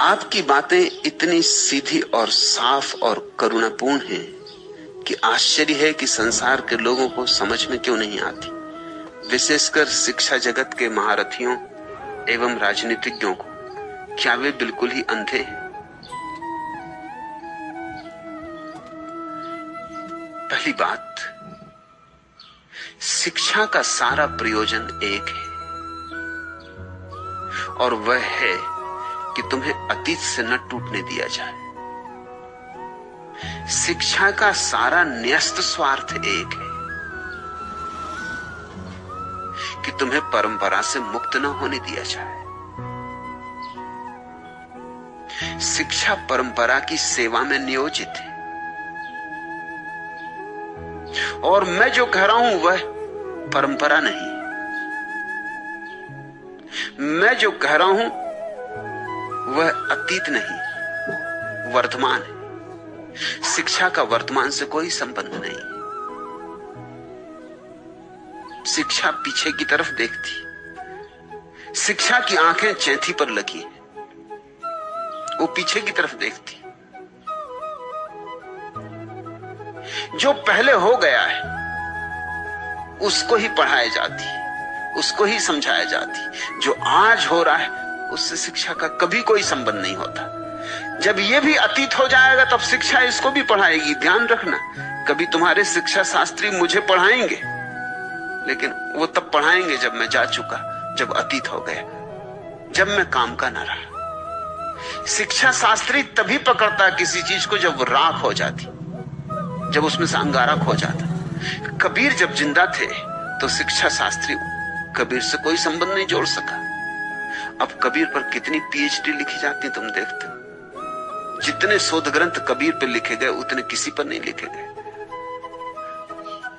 आपकी बातें इतनी सीधी और साफ और करुणापूर्ण हैं कि आश्चर्य है कि संसार के लोगों को समझ में क्यों नहीं आती, विशेषकर शिक्षा जगत के महारथियों एवं राजनीतिज्ञों को। क्या वे बिल्कुल ही अंधे हैं? पहली बात, शिक्षा का सारा प्रयोजन एक है और वह है कि तुम्हें अतीत से न टूटने दिया जाए। शिक्षा का सारा न्यस्त स्वार्थ एक है कि तुम्हें परंपरा से मुक्त न होने दिया जाए। शिक्षा परंपरा की सेवा में नियोजित है और मैं जो कह रहा हूं वह परंपरा नहीं, मैं जो कह रहा हूं वह अतीत नहीं, वर्तमान है। शिक्षा का वर्तमान से कोई संबंध नहीं। शिक्षा पीछे की तरफ देखती, शिक्षा की आंखें चैथी पर लगी, वो पीछे की तरफ देखती। जो पहले हो गया है उसको ही पढ़ाई जाती, उसको ही समझाया जाती। जो आज हो रहा है उससे शिक्षा का कभी कोई संबंध नहीं होता। जब ये भी अतीत हो जाएगा तब शिक्षा इसको भी पढ़ाएगी। ध्यान रखना, कभी तुम्हारे शिक्षा शास्त्री मुझे पढ़ाएंगे, लेकिन वो तब पढ़ाएंगे जब मैं जा चुका, जब अतीत हो गया, जब मैं काम का ना रहा। शिक्षा शास्त्री तभी पकड़ता किसी चीज को जब वो राख हो जाती, जब उसमें से अंगारा खो जाता। कबीर जब जिंदा थे तो शिक्षा शास्त्री कबीर से कोई संबंध नहीं जोड़ सका। अब कबीर पर कितनी पीएचडी लिखी जाती तुम देखते हो। जितने शोध ग्रंथ कबीर पर लिखे गए उतने किसी पर नहीं लिखे गए।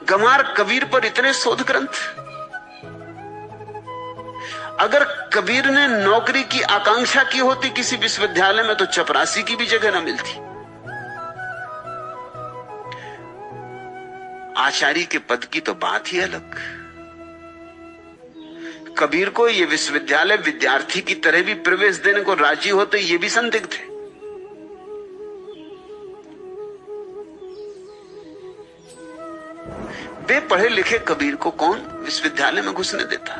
गंवार कबीर पर इतने शोध ग्रंथ। अगर कबीर ने नौकरी की आकांक्षा की होती किसी विश्वविद्यालय में तो चपरासी की भी जगह न मिलती। आचार्य के पद की तो बात ही अलग। कबीर को ये विश्वविद्यालय विद्यार्थी की तरह भी प्रवेश देने को राजी होते, ये भी संदिग्ध थे। बेपढ़े लिखे कबीर को कौन विश्वविद्यालय में घुसने देता।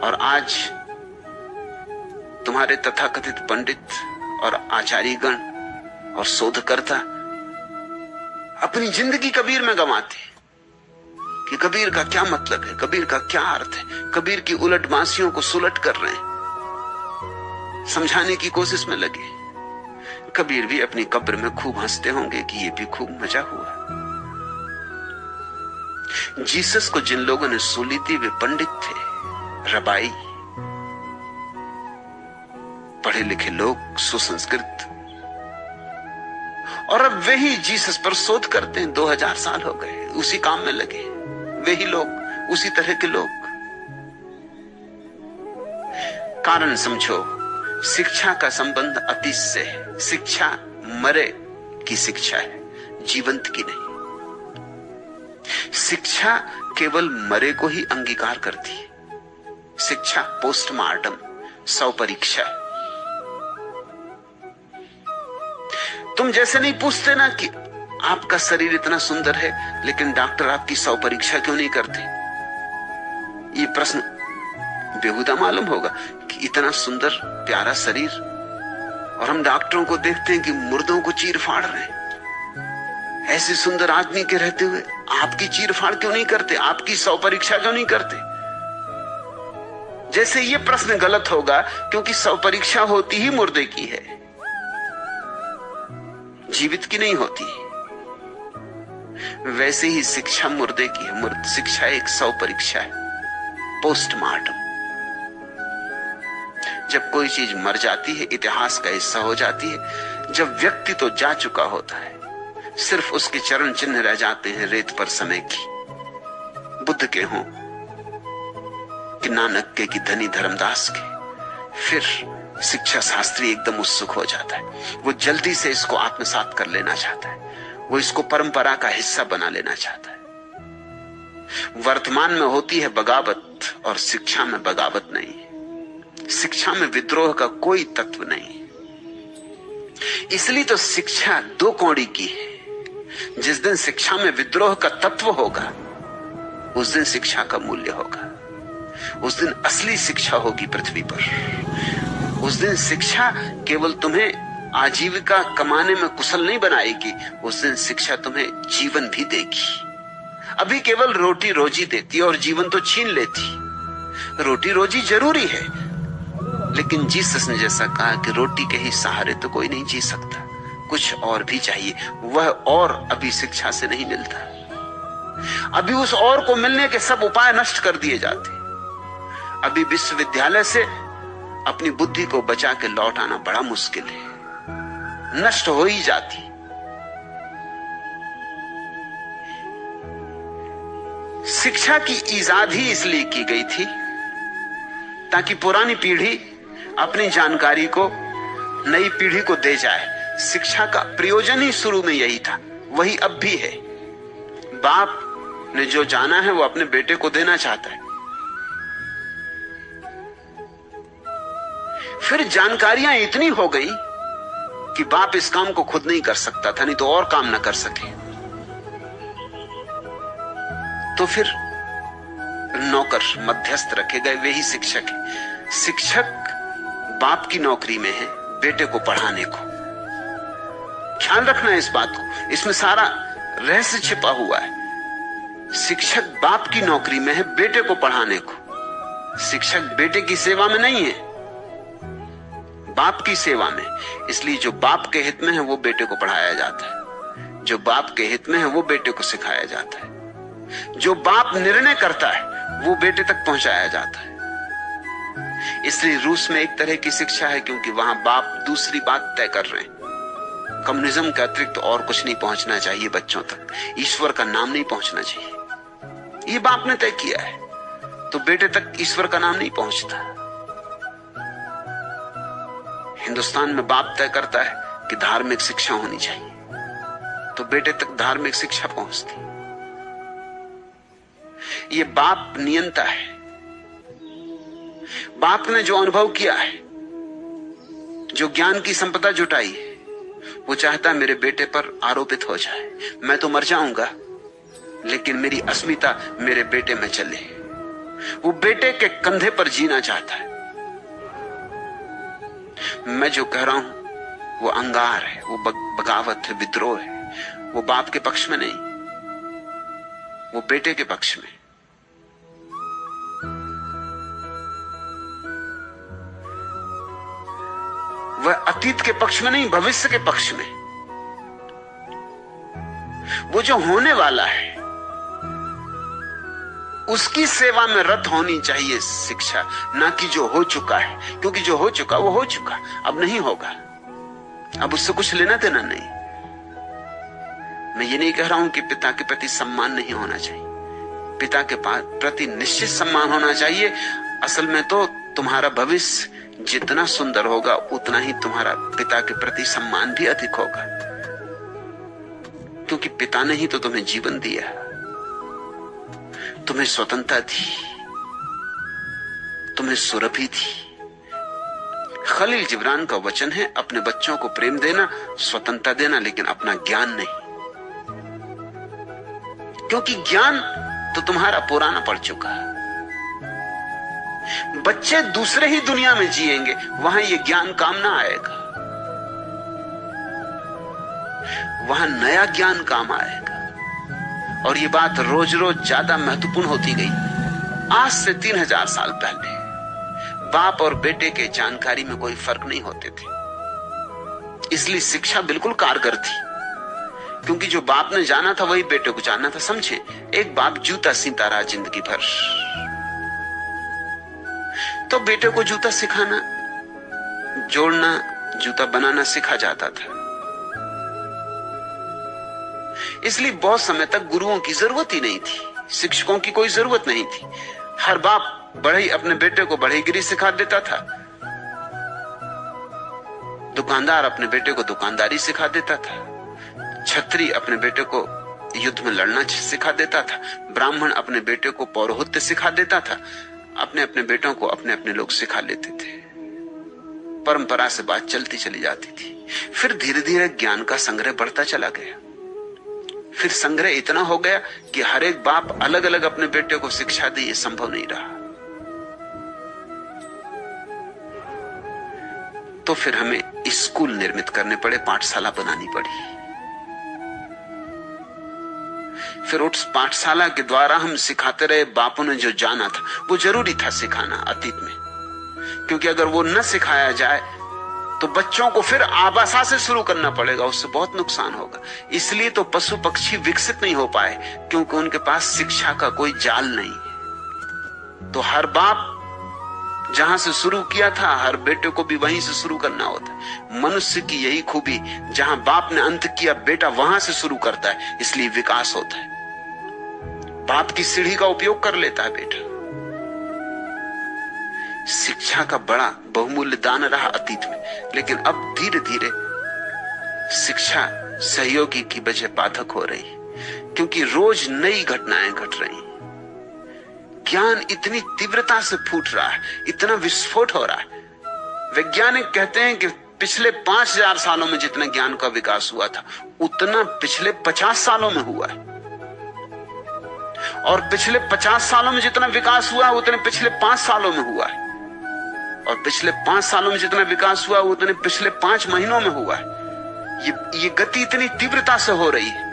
और आज तुम्हारे तथाकथित पंडित और आचार्यगण और शोधकर्ता अपनी जिंदगी कबीर में गंवाते कि कबीर का क्या मतलब है, कबीर का क्या अर्थ है। कबीर की उलट बांसियों को सुलट कर रहे हैं, समझाने की कोशिश में लगे। कबीर भी अपनी कब्र में खूब हंसते होंगे कि ये भी खूब मजा हुआ। जीसस को जिन लोगों ने सूली थी वे पंडित थे, रबाई, पढ़े लिखे लोग, सुसंस्कृत। और अब वही जीसस पर शोध करते हैं। 2000 साल हो गए उसी काम में लगे, वही लोग, उसी तरह के लोग। कारण समझो, शिक्षा का संबंध अतीत से है। शिक्षा मरे की शिक्षा है, जीवंत की नहीं। शिक्षा केवल मरे को ही अंगीकार करती है। शिक्षा पोस्टमार्टम, स्वपरीक्षा है। तुम जैसे नहीं पूछते ना कि आपका शरीर इतना सुंदर है लेकिन डॉक्टर आपकी स्वपरीक्षा क्यों नहीं करते। ये प्रश्न बेहुदा मालूम होगा कि इतना सुंदर प्यारा शरीर और हम डॉक्टरों को देखते हैं कि मुर्दों को चीर फाड़ रहे हैं। ऐसे सुंदर आदमी के रहते हुए आपकी चीर फाड़ क्यों नहीं करते, आपकी स्वपरीक्षा क्यों नहीं करते। जैसे ये प्रश्न गलत होगा क्योंकि स्वपरीक्षा होती ही मुर्दे की है, जीवित की नहीं होती। वैसे ही शिक्षा मुर्दे की है। शिक्षा एक स्वपरीक्षा है, पोस्टमार्टम। जब कोई चीज मर जाती है, इतिहास का हिस्सा हो जाती है, जब व्यक्ति तो जा चुका होता है, सिर्फ उसके चरण चिन्ह रह जाते हैं रेत पर समय की। बुद्ध के हों कि नानक के, कि धनी धर्मदास के। फिर शिक्षा शास्त्री एकदम उत्सुक हो जाता है। वो जल्दी से इसको आत्मसात कर लेना चाहता है, वो इसको परंपरा का हिस्सा बना लेना चाहता है। वर्तमान में होती है बगावत और शिक्षा में बगावत नहीं है। शिक्षा में विद्रोह का कोई तत्व नहीं। इसलिए तो शिक्षा दो कौड़ी की है। जिस दिन शिक्षा में विद्रोह का तत्व होगा उस दिन शिक्षा का मूल्य होगा, उस दिन असली शिक्षा होगी पृथ्वी पर। उस दिन शिक्षा केवल तुम्हें आजीविका कमाने में कुशल नहीं बनाएगी, उस दिन शिक्षा तुम्हें जीवन भी देगी। अभी केवल रोटी रोजी देती और जीवन तो छीन लेती। रोटी रोजी जरूरी है, लेकिन जीसस ने जैसा कहा कि रोटी के ही सहारे तो कोई नहीं जी सकता, कुछ और भी चाहिए। वह और अभी शिक्षा से नहीं मिलता। अभी उस और को मिलने के सब उपाय नष्ट कर दिए जाते। अभी विश्वविद्यालय से अपनी बुद्धि को बचा के लौट आना बड़ा मुश्किल है, नष्ट हो ही जाती। शिक्षा की इजाद ही इसलिए की गई थी ताकि पुरानी पीढ़ी अपनी जानकारी को नई पीढ़ी को दे जाए। शिक्षा का प्रयोजन ही शुरू में यही था, वही अब भी है। बाप ने जो जाना है वो अपने बेटे को देना चाहता है। फिर जानकारियां इतनी हो गई कि बाप इस काम को खुद नहीं कर सकता था, नहीं तो और काम ना कर सके। तो फिर नौकर मध्यस्थ रखे गए, वे ही शिक्षक है। शिक्षक बाप की नौकरी में है बेटे को पढ़ाने को। ख्याल रखना इस बात को, इसमें सारा रहस्य छिपा हुआ है। शिक्षक बाप की नौकरी में है बेटे को पढ़ाने को। शिक्षक बेटे की सेवा में नहीं है, बाप की सेवा में। इसलिए जो बाप के हित में है वो बेटे को पढ़ाया जाता है, जो बाप के हित में है वो बेटे को सिखाया जाता है, जो बाप निर्णय करता है वो बेटे तक पहुंचाया जाता है। इसलिए रूस में एक तरह की शिक्षा है क्योंकि वहां बाप दूसरी बात तय कर रहे हैं। कम्युनिज्म के अतिरिक्त और कुछ नहीं पहुंचना चाहिए बच्चों तक, ईश्वर का नाम नहीं पहुंचना चाहिए, ये बाप ने तय किया है। तो बेटे तक ईश्वर का नाम नहीं पहुंचता। हिंदुस्तान में बाप तय करता है कि धार्मिक शिक्षा होनी चाहिए, तो बेटे तक धार्मिक शिक्षा पहुंचती। ये बाप नियंता है। बाप ने जो अनुभव किया है, जो ज्ञान की संपदा जुटाई है, वो चाहता है मेरे बेटे पर आरोपित हो जाए। मैं तो मर जाऊंगा लेकिन मेरी अस्मिता मेरे बेटे में चले। वो बेटे के कंधे पर जीना चाहता है। मैं जो कह रहा हूं वो अंगार है, वो बगावत है, विद्रोह है। वो बाप के पक्ष में नहीं, वो बेटे के पक्ष में। वह अतीत के पक्ष में नहीं, भविष्य के पक्ष में। वो जो होने वाला है उसकी सेवा में रत होनी चाहिए शिक्षा, ना कि जो हो चुका है। क्योंकि जो हो चुका वो हो चुका, अब नहीं होगा, अब उससे कुछ लेना देना नहीं। मैं ये नहीं कह रहा हूं कि पिता के प्रति सम्मान नहीं होना चाहिए, पिता के प्रति निश्चित सम्मान होना चाहिए। असल में तो तुम्हारा भविष्य जितना सुंदर होगा उतना ही तुम्हारा पिता के प्रति सम्मान भी अधिक होगा, क्योंकि पिता ने ही तो तुम्हें जीवन दिया, तुम्हें स्वतंत्रता दी, तुम्हें सुरभि दी। खलील जिब्रान का वचन है, अपने बच्चों को प्रेम देना, स्वतंत्रता देना, लेकिन अपना ज्ञान नहीं। क्योंकि ज्ञान तो तुम्हारा पुराना पड़ चुका है। बच्चे दूसरे ही दुनिया में जिएंगे, वहां ये ज्ञान काम ना आएगा, वहां नया ज्ञान काम आएगा। और ये बात रोज रोज ज्यादा महत्वपूर्ण होती गई। आज से 3000 साल पहले बाप और बेटे के जानकारी में कोई फर्क नहीं होते थे। इसलिए शिक्षा बिल्कुल कारगर थी, क्योंकि जो बाप ने जाना था वही बेटे को जानना था। समझे, एक बाप जूता सीता रहा जिंदगी भर, तो बेटे को जूता सिखाना, जोड़ना, जूता बनाना सिखा जाता था। इसलिए बहुत समय तक गुरुओं की जरूरत ही नहीं थी, शिक्षकों की कोई जरूरत नहीं थी। हर बाप बढ़ई अपने बेटे को बढ़ईगिरी सिखा देता था, दुकानदार अपने बेटे को दुकानदारी सिखा देता था, छत्री अपने बेटे को युद्ध में लड़ना सिखा देता था, ब्राह्मण अपने बेटे को पौरोहित्य सिखा देता था। अपने अपने बेटों को अपने अपने लोग सिखा लेते थे। परंपरा से बात चलती चली जाती थी। फिर धीरे धीरे ज्ञान का संग्रह बढ़ता चला गया। फिर संग्रह इतना हो गया कि हर एक बाप अलग अलग अपने बेटे को शिक्षा दे, ये संभव नहीं रहा। तो फिर हमें स्कूल निर्मित करने पड़े, पाठशाला बनानी पड़ी। फिर उस पाठशाला के द्वारा हम सिखाते रहे। बापों ने जो जाना था वो जरूरी था सिखाना अतीत में, क्योंकि अगर वो न सिखाया जाए तो बच्चों को फिर आबासा से शुरू करना पड़ेगा, उससे बहुत नुकसान होगा। इसलिए तो पशु पक्षी विकसित नहीं हो पाए, क्योंकि उनके पास शिक्षा का कोई जाल नहीं। तो हर बाप जहां से शुरू किया था, हर बेटे को भी वहीं से शुरू करना होता है। मनुष्य की यही खूबी, जहां बाप ने अंत किया बेटा वहां से शुरू करता है, इसलिए विकास होता है। बाप की सीढ़ी का उपयोग कर लेता है बेटा। शिक्षा का बड़ा बहुमूल्य दान रहा अतीत में, लेकिन अब धीरे धीरे शिक्षा सहयोगी की बजाय बाधक हो रही, क्योंकि रोज नई घटनाएं घट रही। ज्ञान इतनी तीव्रता से फूट रहा है, इतना विस्फोट हो रहा है। वैज्ञानिक कहते हैं कि पिछले 5000 सालों में जितना ज्ञान का विकास हुआ था, उतना पिछले 50 सालों में हुआ है। और पिछले 50 सालों में जितना विकास हुआ उतने पिछले 5 सालों में हुआ है। और पिछले 5 सालों में जितना विकास हुआ उतने पिछले 5 महीनों में हुआ है। ये गति इतनी तीव्रता से हो रही है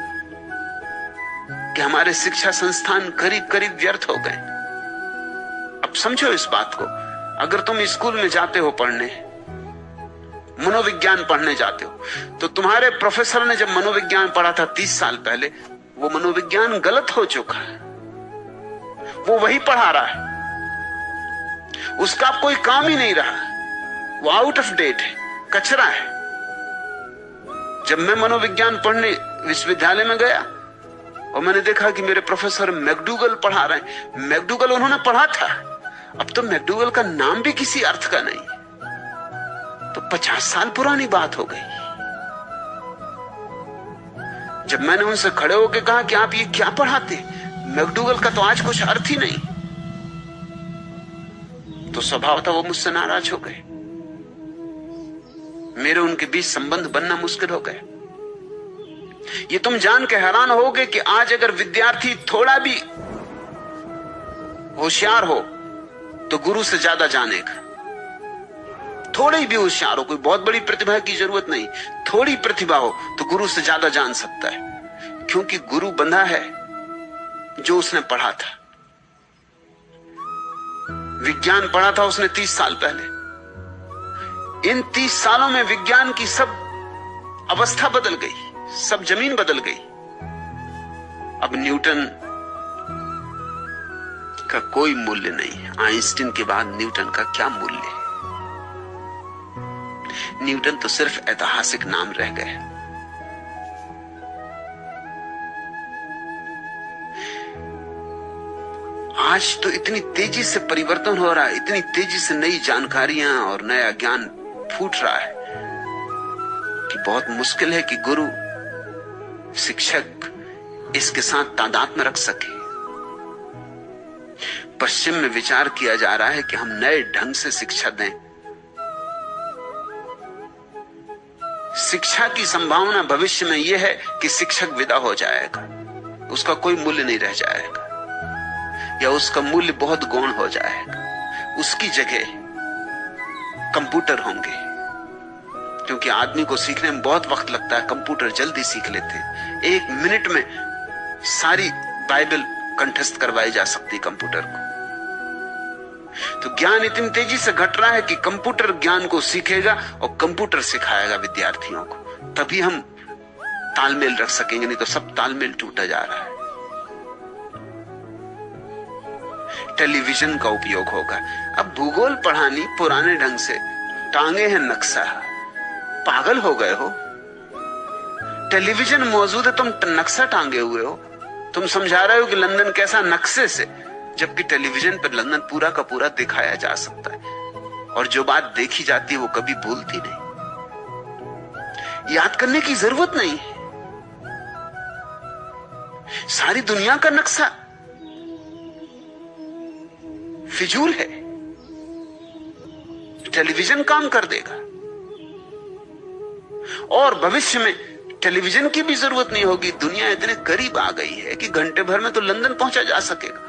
कि हमारे शिक्षा संस्थान करीब करीब व्यर्थ हो गए। अब समझो इस बात को, अगर तुम स्कूल में जाते हो पढ़ने, मनोविज्ञान पढ़ने जाते हो, तो तुम्हारे प्रोफेसर ने जब मनोविज्ञान पढ़ा था 30 साल पहले, वो मनोविज्ञान गलत हो चुका है। वो वही पढ़ा रहा है, उसका अब कोई काम ही नहीं रहा, वो आउट ऑफ डेट है, कचरा है। जब मैं मनोविज्ञान पढ़ने विश्वविद्यालय में गया और मैंने देखा कि मेरे प्रोफेसर मैकडूगल पढ़ा रहे हैं, मैकडूगल उन्होंने पढ़ा था, अब तो मैकडूगल का नाम भी किसी अर्थ का नहीं, तो 50 साल पुरानी बात हो गई। जब मैंने उनसे खड़े होकर कहा कि आप ये क्या पढ़ाते, मैकडूगल का तो आज कुछ अर्थ ही नहीं, तो स्वभाव था वो मुझसे नाराज हो गए। मेरे उनके बीच संबंध बनना मुश्किल हो गया। ये तुम जान के हैरान होगे कि आज अगर विद्यार्थी थोड़ा भी होशियार हो तो गुरु से ज्यादा जानेगा। थोड़ी भी होशियार हो, कोई बहुत बड़ी प्रतिभा की जरूरत नहीं, थोड़ी प्रतिभा हो तो गुरु से ज्यादा जान सकता है, क्योंकि गुरु बंधा है जो उसने पढ़ा था। विज्ञान पढ़ा था उसने 30 साल पहले। इन 30 सालों में विज्ञान की सब अवस्था बदल गई, सब जमीन बदल गई। अब न्यूटन का कोई मूल्य नहीं है। आइंस्टीन के बाद न्यूटन का क्या मूल्य है? न्यूटन तो सिर्फ ऐतिहासिक नाम रह गए। आज तो इतनी तेजी से परिवर्तन हो रहा है, इतनी तेजी से नई जानकारियां और नया ज्ञान फूट रहा है कि बहुत मुश्किल है कि गुरु शिक्षक इसके साथ तादाद में रख सके। पश्चिम में विचार किया जा रहा है कि हम नए ढंग से शिक्षा दें। शिक्षा की संभावना भविष्य में यह है कि शिक्षक विदा हो जाएगा, उसका कोई मूल्य नहीं रह जाएगा, या उसका मूल्य बहुत गौण हो जाएगा। उसकी जगह कंप्यूटर होंगे, क्योंकि आदमी को सीखने में बहुत वक्त लगता है, कंप्यूटर जल्दी सीख लेते हैं। 1 मिनट में सारी बाइबल कंठस्थ करवाई जा सकती कंप्यूटर को। तो ज्ञान इतनी तेजी से घट रहा है कि कंप्यूटर ज्ञान को सीखेगा और कंप्यूटर सिखाएगा विद्यार्थियों को, तभी हम तालमेल रख सकेंगे, नहीं तो सब तालमेल टूटा जा रहा है। टेलीविजन का उपयोग होगा। अब भूगोल पढ़ानी पुराने ढंग से, टांगे हैं नक्शा, पागल हो गए हो? टेलीविजन मौजूद है, तुम नक्शा टांगे हुए हो। तुम समझा रहे हो कि लंदन कैसा नक्शे से, जबकि टेलीविजन पर लंदन पूरा का पूरा दिखाया जा सकता है, और जो बात देखी जाती है वो कभी भूलती नहीं। याद करने की जरूरत नहीं है। सारी दुनिया का नक्शा फिजूल है। टेलीविजन काम कर देगा, और भविष्य में टेलीविजन की भी जरूरत नहीं होगी। दुनिया इतने करीब आ गई है कि घंटे भर में तो लंदन पहुंचा जा सकेगा।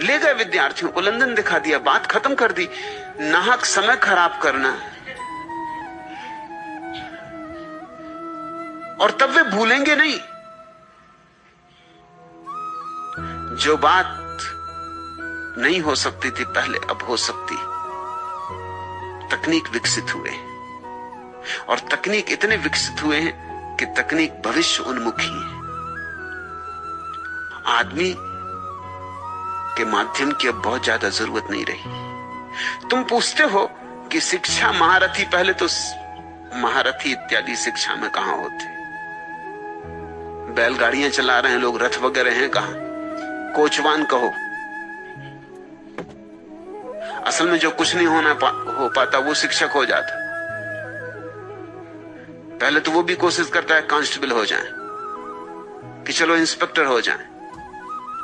ले गए विद्यार्थियों को, लंदन दिखा दिया, बात खत्म कर दी। नाहक समय खराब करना, और तब वे भूलेंगे नहीं। जो बात नहीं हो सकती थी पहले, अब हो सकती। तकनीक विकसित हुए, और तकनीक इतने विकसित हुए हैं कि तकनीक भविष्य उन्मुखी है। आदमी के माध्यम की अब बहुत ज्यादा जरूरत नहीं रही। तुम पूछते हो कि शिक्षा महारथी, पहले तो महारथी इत्यादि शिक्षा में कहां होते? बैलगाड़ियां चला रहे हैं लोग, रथ वगैरह हैं कहां? कोचवान कहो। असल में जो कुछ नहीं हो पाता वो शिक्षक हो जाता। पहले तो वो भी कोशिश करता है कांस्टेबल हो जाए, कि चलो इंस्पेक्टर हो जाए।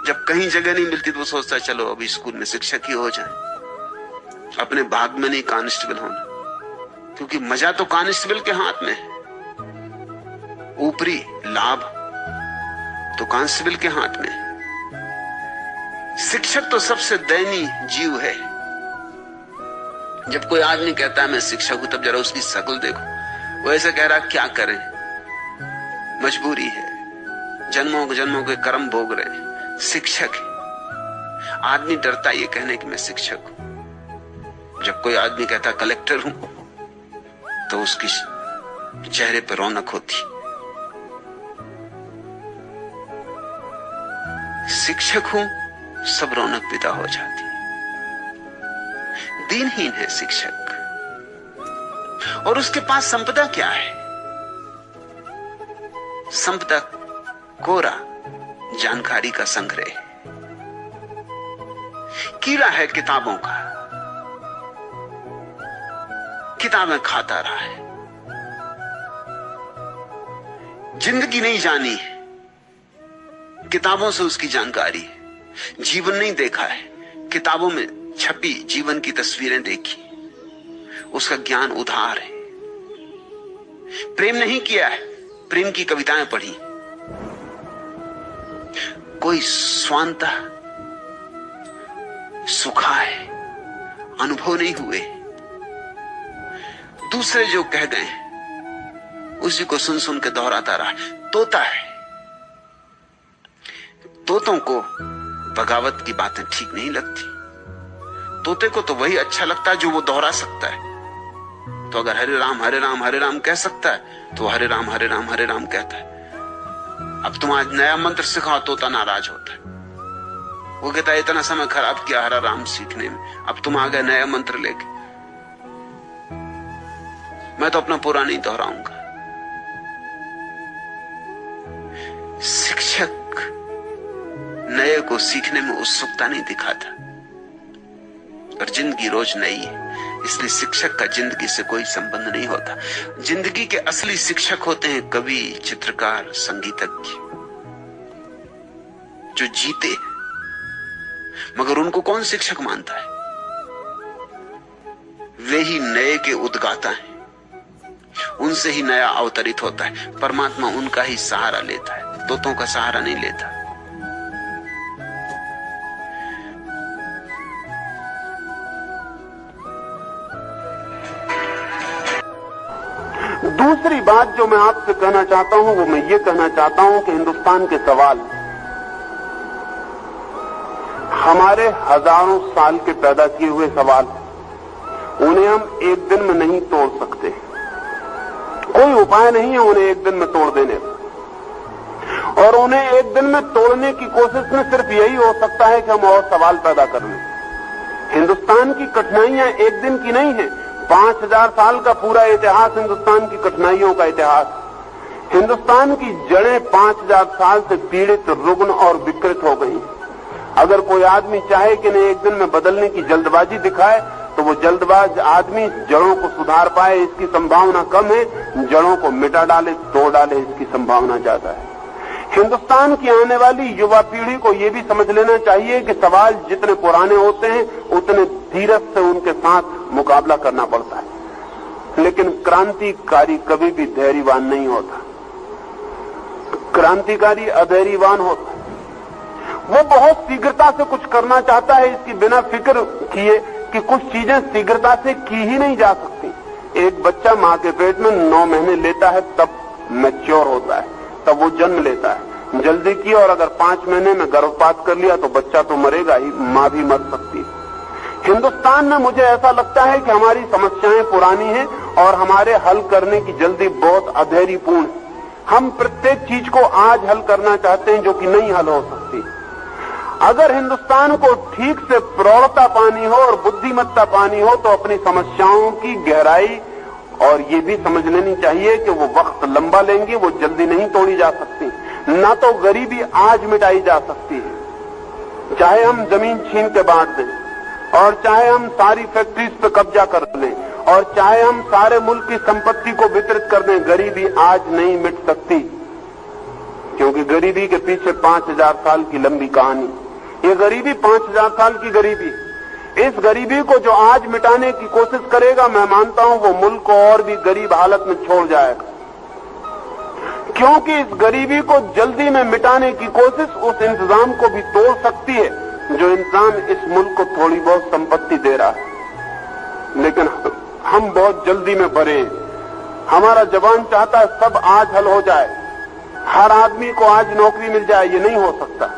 जब कहीं जगह नहीं मिलती तो वो सोचता है चलो अभी स्कूल में शिक्षक ही हो जाए। अपने भाग में नहीं कांस्टेबल होना, क्योंकि मजा तो कांस्टेबल के हाथ में है, ऊपरी लाभ तो कांस्टेबल के हाथ में है। शिक्षक तो सबसे दयनीय जीव है। जब कोई आदमी कहता है मैं शिक्षक हूं, तब जरा उसकी शक्ल देखो। वो ऐसे कह रहा क्या करें, मजबूरी है, जन्मों जन्मों के कर्म भोग रहे हैं, शिक्षक है। आदमी डरता ये कहने कि मैं शिक्षक हूं। जब कोई आदमी कहता कलेक्टर हूं, तो उसकी चेहरे पर रौनक होती। शिक्षक हूं, सब रौनक विदा हो जाती। दीनहीन है शिक्षक, और उसके पास संपदा क्या है? संपदा कोरा जानकारी का संग्रह, कीड़ा है किताबों का, किताबें खाता रहा है। जिंदगी नहीं जानी है, किताबों से उसकी जानकारी है। जीवन नहीं देखा है, किताबों में छपी जीवन की तस्वीरें देखी, उसका ज्ञान उधार है। प्रेम नहीं किया है, प्रेम की कविताएं पढ़ी। कोई स्वांतः सुखा है, अनुभव नहीं हुए। दूसरे जो कह गए उसी को सुन सुन के दोहराता रहा। तोता है, तोतों को बगावत की बातें ठीक नहीं लगती। तोते को तो वही अच्छा लगता है जो वो दोहरा सकता है। तो अगर हरे राम हरे राम हरे राम कह सकता है तो हरे राम हरे राम हरे राम कहता है। अब तुम आज नया मंत्र सिखाओ, तोता नाराज होता है। वो कहता है इतना समय खराब किया हरा राम सीखने में, अब तुम आ गए नया मंत्र लेके। मैं तो अपना पुराना ही दोहराऊंगा। शिक्षक नए को सीखने में उत्सुकता नहीं दिखाता, और जिंदगी रोज नई है, इसलिए शिक्षक का जिंदगी से कोई संबंध नहीं होता। जिंदगी के असली शिक्षक होते हैं कवि, चित्रकार, संगीतज्ञ, जो जीते। मगर उनको कौन शिक्षक मानता है? वे ही नए के उद्गाता हैं, उनसे ही नया अवतरित होता है। परमात्मा उनका ही सहारा लेता है, तोतों का सहारा नहीं लेता। दूसरी बात जो मैं आपसे कहना चाहता हूं, वो मैं ये कहना चाहता हूं कि हिंदुस्तान के सवाल हमारे हजारों साल के पैदा किए हुए सवाल, उन्हें हम एक दिन में नहीं तोड़ सकते। कोई उपाय नहीं है उन्हें एक दिन में तोड़ देने का। और उन्हें एक दिन में तोड़ने की कोशिश में सिर्फ यही हो सकता है कि हम और सवाल पैदा कर लें। हिंदुस्तान की कठिनाइयां एक दिन की नहीं है। 5000 साल का पूरा इतिहास हिंदुस्तान की कठिनाइयों का इतिहास। हिंदुस्तान की जड़ें 5000 साल से पीड़ित, रुग्ण और विकृत हो गई। अगर कोई आदमी चाहे कि इन्हें एक दिन में बदलने की जल्दबाजी दिखाए, तो वो जल्दबाज आदमी जड़ों को सुधार पाए इसकी संभावना कम है, जड़ों को मिटा डाले, तोड़ डाले इसकी संभावना ज्यादा है। हिंदुस्तान की आने वाली युवा पीढ़ी को यह भी समझ लेना चाहिए कि सवाल जितने पुराने होते हैं उतने धीरज से उनके साथ मुकाबला करना पड़ता है। लेकिन क्रांतिकारी कभी भी धैर्यवान नहीं होता। क्रांतिकारी अधैर्यवान होता। वो बहुत शीघ्रता से कुछ करना चाहता है, इसकी बिना फिक्र किए कि कुछ चीजें शीघ्रता से की ही नहीं जा सकती। एक बच्चा मां के पेट में 9 महीने लेता है, तब मैच्योर होता है, तब वो जन्म लेता है। जल्दी की और अगर 5 महीने में गर्भपात कर लिया तो बच्चा तो मरेगा ही, मां भी मर सकती है। हिंदुस्तान में मुझे ऐसा लगता है कि हमारी समस्याएं पुरानी हैं और हमारे हल करने की जल्दी बहुत अधैर्यपूर्ण है। हम प्रत्येक चीज को आज हल करना चाहते हैं जो कि नहीं हल हो सकती। अगर हिंदुस्तान को ठीक से प्रौढ़ता पानी हो और बुद्धिमत्ता पानी हो तो अपनी समस्याओं की गहराई और ये भी समझ लेनी चाहिए कि वो वक्त लंबा लेंगी, वो जल्दी नहीं तोड़ी जा सकती। ना तो गरीबी आज मिटाई जा सकती है, चाहे हम जमीन छीन के बांट दें और चाहे हम सारी फैक्ट्रीज पे कब्जा कर लें और चाहे हम सारे मुल्क की संपत्ति को वितरित कर दें, गरीबी आज नहीं मिट सकती। क्योंकि गरीबी के पीछे 5000 साल की लंबी कहानी। ये गरीबी 5000 साल की गरीबी। इस गरीबी को जो आज मिटाने की कोशिश करेगा, मैं मानता हूं वो मुल्क को और भी गरीब हालत में छोड़ जाएगा। क्योंकि इस गरीबी को जल्दी में मिटाने की कोशिश उस इंतजाम को भी तोड़ सकती है जो इंसान इस मुल्क को थोड़ी बहुत संपत्ति दे रहा है। लेकिन हम बहुत जल्दी में भरे हैं। हमारा जवान चाहता है सब आज हल हो जाए, हर आदमी को आज नौकरी मिल जाए। ये नहीं हो सकता।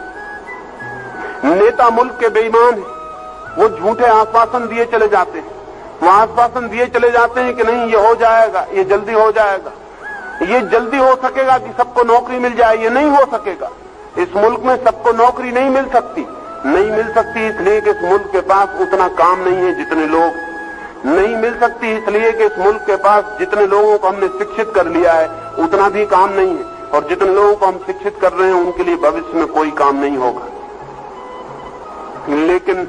नेता मुल्क के बेईमान हैं, वो झूठे आश्वासन दिए चले जाते हैं। वो आश्वासन दिए चले जाते हैं कि नहीं ये हो जाएगा, ये जल्दी हो जाएगा, ये जल्दी हो सकेगा कि सबको नौकरी मिल जाए। ये नहीं हो सकेगा। इस मुल्क में सबको नौकरी नहीं मिल सकती। नहीं मिल सकती इसलिए कि इस मुल्क के पास उतना काम नहीं है जितने लोग। नहीं मिल सकती इसलिए कि इस मुल्क के पास जितने लोगों को हमने शिक्षित कर लिया है उतना भी काम नहीं है, और जितने लोगों को हम शिक्षित कर रहे हैं उनके लिए भविष्य में कोई काम नहीं होगा। लेकिन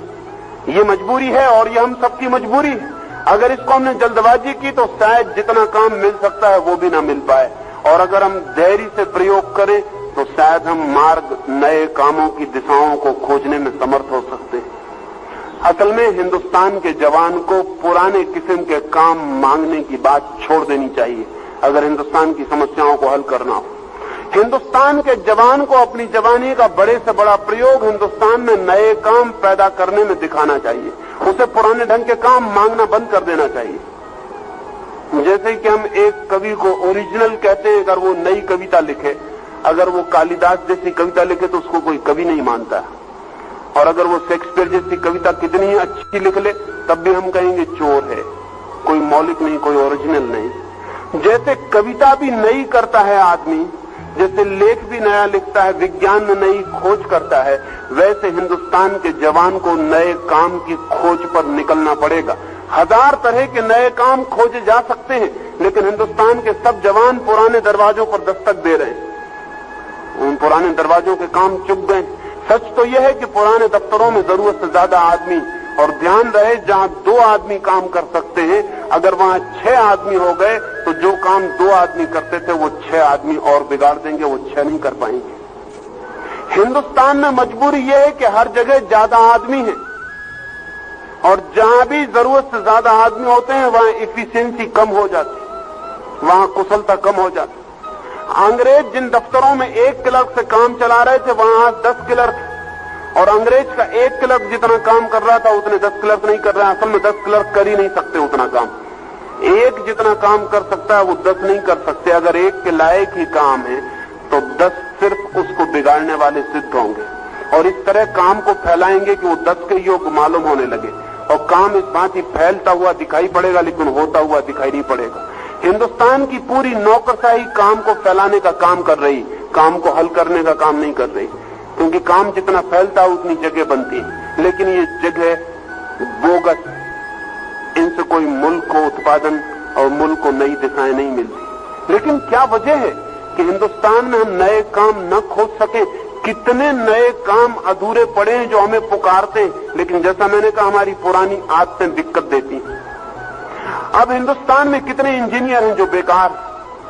ये मजबूरी है और ये हम सबकी मजबूरी है। अगर इसको हमने जल्दबाजी की तो शायद जितना काम मिल सकता है वो भी ना मिल पाए, और अगर हम धैर्य से प्रयोग करें तो शायद हम मार्ग, नए कामों की दिशाओं को खोजने में समर्थ हो सकते हैं। असल में हिंदुस्तान के जवान को पुराने किस्म के काम मांगने की बात छोड़ देनी चाहिए अगर हिंदुस्तान की समस्याओं को हल करना हो। हिंदुस्तान के जवान को अपनी जवानी का बड़े से बड़ा प्रयोग हिंदुस्तान में नए काम पैदा करने में दिखाना चाहिए। उसे पुराने ढंग के काम मांगना बंद कर देना चाहिए। जैसे कि हम एक कवि को ओरिजिनल कहते हैं, अगर वो नई कविता लिखे, अगर वो कालिदास जैसी कविता लिखे तो उसको कोई कवि नहीं मानता, और अगर वो शेक्सपियर जैसी कविता कितनी ही अच्छी लिख ले तब भी हम कहेंगे चोर है, कोई मौलिक नहीं, कोई ओरिजिनल नहीं। जैसे कविता भी नई करता है आदमी, जैसे लेख भी नया लिखता है, विज्ञान में नई खोज करता है, वैसे हिंदुस्तान के जवान को नए काम की खोज पर निकलना पड़ेगा। 1000 तरह के नए काम खोजे जा सकते हैं, लेकिन हिंदुस्तान के सब जवान पुराने दरवाजों पर दस्तक दे रहे हैं। उन पुराने दरवाजों के काम चुप गए। सच तो यह है कि पुराने दफ्तरों में जरूरत से ज्यादा आदमी, और ध्यान रहे जहां 2 आदमी काम कर सकते हैं, अगर वहां 6 आदमी हो गए तो जो काम 2 आदमी करते थे वो 6 आदमी और बिगाड़ देंगे, वो 6 नहीं कर पाएंगे। हिंदुस्तान में मजबूरी यह है कि हर जगह ज्यादा आदमी है, और जहां भी जरूरत से ज्यादा आदमी होते हैं वहां इफिशियंसी कम हो जाती, वहां कुशलता कम हो जाती। अंग्रेज जिन दफ्तरों में 1 क्लर्क से काम चला रहे थे वहां 10 क्लर्क, और अंग्रेज का 1 क्लर्क जितना काम कर रहा था उतने 10 क्लर्क नहीं कर रहे हैं। असल में 10 क्लर्क कर ही नहीं सकते उतना काम। एक जितना काम कर सकता है वो 10 नहीं कर सकते। अगर एक के लायक ही काम है तो 10 सिर्फ उसको बिगाड़ने वाले सिद्ध होंगे, और इस तरह काम को फैलाएंगे कि वो 10 के योग मालूम होने लगे, और काम इस बात ही फैलता हुआ दिखाई पड़ेगा लेकिन होता हुआ दिखाई नहीं पड़ेगा। हिंदुस्तान की पूरी नौकरशाही काम को फैलाने का काम कर रही, काम को हल करने का काम नहीं कर रही, क्योंकि काम जितना फैलता है उतनी जगह बनती है, लेकिन ये जगह बोगस, इनसे कोई मुल्क को उत्पादन और मुल्क को नई दिशाएं नहीं मिलती। लेकिन क्या वजह है कि हिंदुस्तान में हम नए काम न खोज सके? कितने नए काम अधूरे पड़े हैं जो हमें पुकारते हैं, लेकिन जैसा मैंने कहा हमारी पुरानी आदतें दिक्कत देती हैं। अब हिंदुस्तान में कितने इंजीनियर हैं जो बेकार,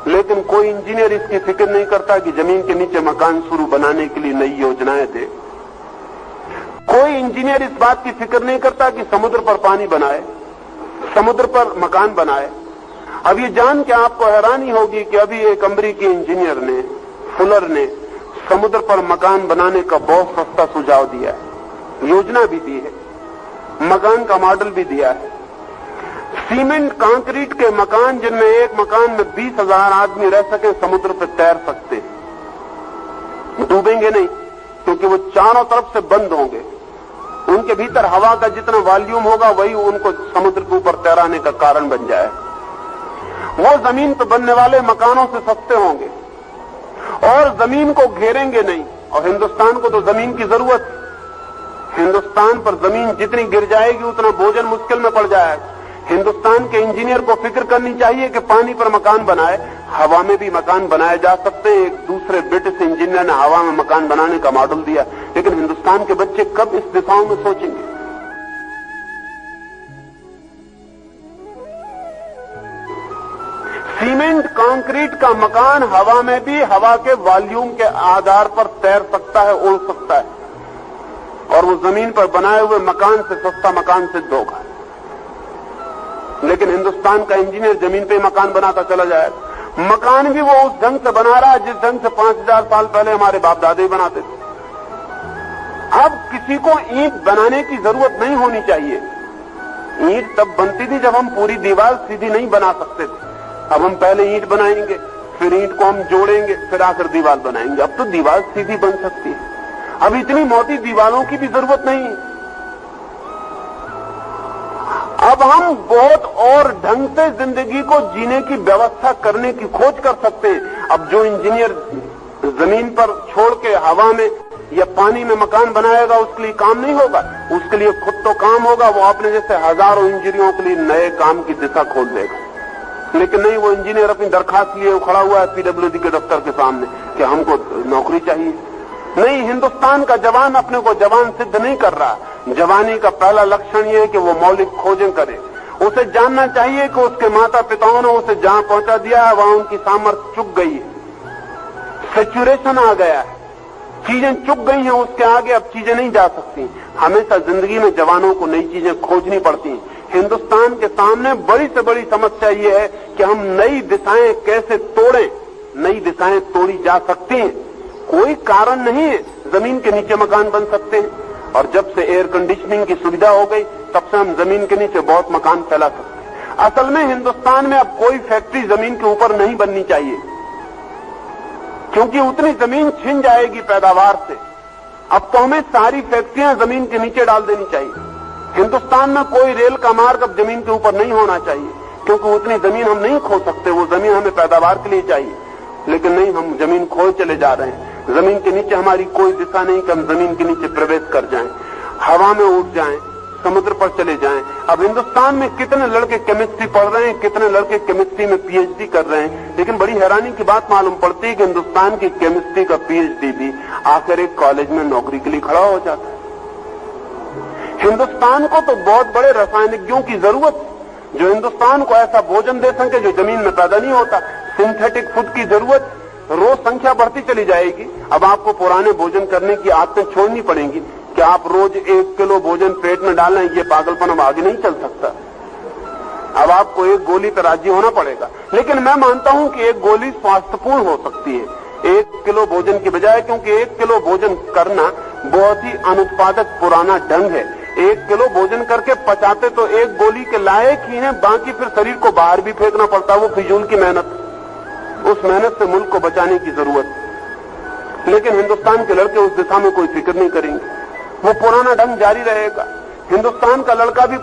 लेकिन कोई इंजीनियर इसकी फिक्र नहीं करता कि जमीन के नीचे मकान शुरू बनाने के लिए नई योजनाएं दे। कोई इंजीनियर इस बात की फिक्र नहीं करता कि समुद्र पर पानी बनाए, समुद्र पर मकान बनाए। अब ये जान के आपको हैरानी होगी कि अभी एक अमेरिकी इंजीनियर ने, फुलर ने, समुद्र पर मकान बनाने का बहुत सस्ता सुझाव दिया है, योजना भी दी है, मकान का मॉडल भी दिया है। सीमेंट कंक्रीट के मकान, जिनमें एक मकान में 20,000 आदमी रह सके, समुद्र पर तैर सकते, डूबेंगे नहीं, क्योंकि वो चारों तरफ से बंद होंगे। उनके भीतर हवा का जितना वॉल्यूम होगा वही उनको समुद्र के ऊपर तैराने का कारण बन जाए। वो जमीन पर बनने वाले मकानों से सस्ते होंगे और जमीन को घेरेंगे नहीं। और हिंदुस्तान को तो जमीन की जरूरत है। हिंदुस्तान पर जमीन जितनी गिर जाएगी उतना भोजन मुश्किल में पड़ जाएगा। हिंदुस्तान के इंजीनियर को फिक्र करनी चाहिए कि पानी पर मकान बनाए, हवा में भी मकान बनाए जा सकते हैं। एक दूसरे ब्रिटिश इंजीनियर ने हवा में मकान बनाने का मॉडल दिया, लेकिन हिंदुस्तान के बच्चे कब इस दिशाओं में सोचेंगे? सीमेंट कंक्रीट का मकान हवा में भी हवा के वॉल्यूम के आधार पर तैर सकता है, उड़ सकता है, और वो जमीन पर बनाए हुए मकान से सस्ता मकान सिद्ध होगा। लेकिन हिंदुस्तान का इंजीनियर जमीन पे मकान बनाता चला जाएगा। मकान भी वो उस ढंग से बना रहा है जिस ढंग से 5000 साल पहले हमारे बाप दादे बनाते थे। अब किसी को ईंट बनाने की जरूरत नहीं होनी चाहिए। ईंट तब बनती थी जब हम पूरी दीवार सीधी नहीं बना सकते थे। अब हम पहले ईंट बनाएंगे, फिर ईंट को हम जोड़ेंगे, फिर आकर दीवार बनाएंगे। अब तो दीवार सीधी बन सकती है। अब इतनी मोटी दीवारों की भी जरूरत नहीं है। अब हम बहुत और ढंग से जिंदगी को जीने की व्यवस्था करने की खोज कर सकते हैं। अब जो इंजीनियर जमीन पर छोड़ के हवा में या पानी में मकान बनाएगा उसके लिए काम नहीं होगा, उसके लिए खुद तो काम होगा। वो अपने जैसे हजारों इंजीनियरों के लिए नए काम की दिशा खोल देगा। लेकिन नहीं, वो इंजीनियर अपनी दरखास्त लिए खड़ा हुआ है पीडब्ल्यूडी के दफ्तर के सामने कि हमको नौकरी चाहिए। नहीं, हिंदुस्तान का जवान अपने को जवान सिद्ध नहीं कर रहा। जवानी का पहला लक्षण यह है कि वो मौलिक खोजें करे। उसे जानना चाहिए कि उसके माता पिताओं ने उसे जहां पहुंचा दिया है वहां उनकी सामर्थ्य चुक गई है, सैचुरेशन आ गया है, चीजें चुक गई हैं, उसके आगे अब चीजें नहीं जा सकती। हमेशा जिंदगी में जवानों को नई चीजें खोजनी पड़ती हैं। हिंदुस्तान के सामने बड़ी से बड़ी समस्या ये है कि हम नई दिशाएं कैसे तोड़ें। नई दिशाएं तोड़ी जा सकती हैं, कोई कारण नहीं है। जमीन के नीचे मकान बन सकते हैं, और जब से एयर कंडीशनिंग की सुविधा हो गई तब से हम जमीन के नीचे बहुत मकान फैला सकते हैं। असल में हिंदुस्तान में अब कोई फैक्ट्री जमीन के ऊपर नहीं बननी चाहिए, क्योंकि उतनी जमीन छिन जाएगी पैदावार से। अब तो हमें सारी फैक्ट्रियां जमीन के नीचे डाल देनी चाहिए। हिंदुस्तान में कोई रेल का मार्ग अब जमीन के ऊपर नहीं होना चाहिए, क्योंकि उतनी जमीन हम नहीं खो सकते। वो जमीन हमें पैदावार के लिए चाहिए, लेकिन नहीं, हम जमीन खोए चले जा रहे हैं। जमीन के नीचे हमारी कोई दिशा नहीं कि हम जमीन के नीचे प्रवेश कर जाएं, हवा में उड़ जाएं, समुद्र पर चले जाएं। अब हिंदुस्तान में कितने लड़के केमिस्ट्री पढ़ रहे हैं, कितने लड़के केमिस्ट्री में पीएचडी कर रहे हैं, लेकिन बड़ी हैरानी की बात मालूम पड़ती है कि हिंदुस्तान की केमिस्ट्री का पीएचडी भी आखिर एक कॉलेज में नौकरी के लिए खड़ा हो जाता है। हिंदुस्तान को तो बहुत बड़े रासायनिकों की जरूरत है, जो हिंदुस्तान को ऐसा भोजन दे सके जो जमीन में पैदा नहीं होता। सिंथेटिक फूड की जरूरत, रोज संख्या बढ़ती चली जाएगी। अब आपको पुराने भोजन करने की आदतें छोड़नी पड़ेंगी कि आप रोज 1 किलो भोजन पेट में डालें, ये पागलपन अब आगे नहीं चल सकता। अब आपको एक गोली पर राजी होना पड़ेगा। लेकिन मैं मानता हूं कि एक गोली स्वास्थ्यपूर्ण हो सकती है 1 किलो भोजन की बजाय, क्योंकि 1 किलो भोजन करना बहुत ही अनुत्पादक पुराना ढंग है। 1 किलो भोजन करके पचाते तो एक गोली के लायक ही हैं, बाकी फिर शरीर को बाहर भी फेंकना पड़ता है। वो फिजूल की मेहनत, उस मेहनत से मुल्क को बचाने की जरूरत। लेकिन हिंदुस्तान के लड़के उस दिशा में कोई फिक्र नहीं करेंगे, वो पुराना ढंग जारी रहेगा। हिंदुस्तान का लड़का भी